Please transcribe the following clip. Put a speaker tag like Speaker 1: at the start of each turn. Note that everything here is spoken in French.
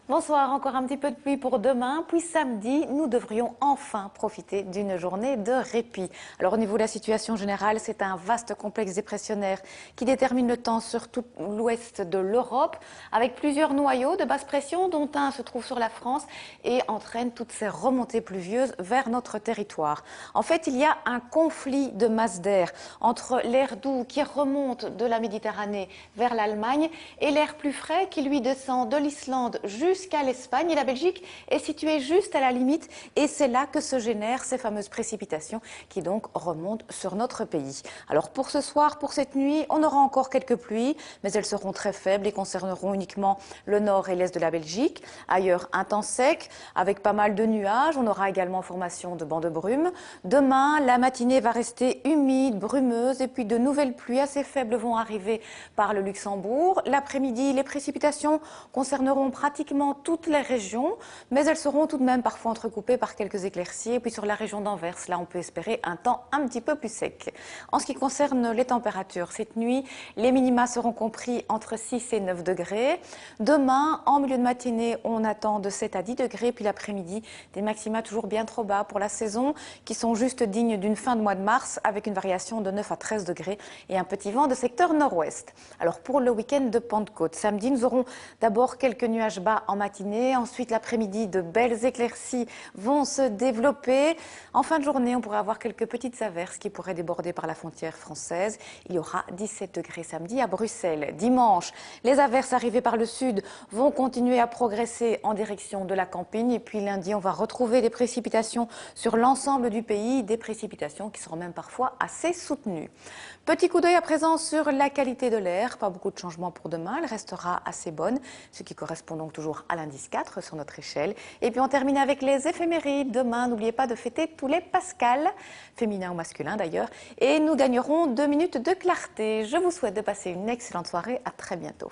Speaker 1: Bonsoir, encore un petit peu de pluie pour demain, puis samedi, nous devrions enfin profiter d'une journée de répit. Alors au niveau de la situation générale, c'est un vaste complexe dépressionnaire qui détermine le temps sur tout l'ouest de l'Europe, avec plusieurs noyaux de basse pression, dont un se trouve sur la France et entraîne toutes ces remontées pluvieuses vers notre territoire. En fait, il y a un conflit de masse d'air entre l'air doux qui remonte de la Méditerranée vers l'Allemagne et l'air plus frais qui lui descend de l'Islande jusqu'à l'Espagne, et la Belgique est située juste à la limite, et c'est là que se génèrent ces fameuses précipitations qui donc remontent sur notre pays. Alors pour ce soir, pour cette nuit, on aura encore quelques pluies, mais elles seront très faibles et concerneront uniquement le nord et l'est de la Belgique. Ailleurs, un temps sec avec pas mal de nuages. On aura également formation de bancs de brume. Demain, la matinée va rester humide, brumeuse, et puis de nouvelles pluies assez faibles vont arriver par le Luxembourg. L'après-midi, les précipitations concerneront pratiquement toutes les régions, mais elles seront tout de même parfois entrecoupées par quelques éclaircies. Et puis sur la région d'Anvers, là on peut espérer un temps un petit peu plus sec. En ce qui concerne les températures, cette nuit, les minima seront compris entre 6 et 9 degrés. Demain, en milieu de matinée, on attend de 7 à 10 degrés, puis l'après-midi, des maxima toujours bien trop bas pour la saison, qui sont juste dignes d'une fin de mois de mars, avec une variation de 9 à 13 degrés et un petit vent de secteur nord-ouest. Alors pour le week-end de Pentecôte, samedi, nous aurons d'abord quelques nuages bas en matinée. Ensuite, l'après-midi, de belles éclaircies vont se développer. En fin de journée, on pourrait avoir quelques petites averses qui pourraient déborder par la frontière française. Il y aura 17 degrés samedi à Bruxelles. Dimanche, les averses arrivées par le sud vont continuer à progresser en direction de la Campine. Et puis lundi, on va retrouver des précipitations sur l'ensemble du pays, des précipitations qui seront même parfois assez soutenues. Petit coup d'œil à présent sur la qualité de l'air. Pas beaucoup de changements pour demain. Elle restera assez bonne, ce qui correspond donc toujours à l'indice 4 sur notre échelle. Et puis on termine avec les éphémérides. Demain, n'oubliez pas de fêter tous les Pascals, féminins ou masculins d'ailleurs. Et nous gagnerons 2 minutes de clarté. Je vous souhaite de passer une excellente soirée. À très bientôt.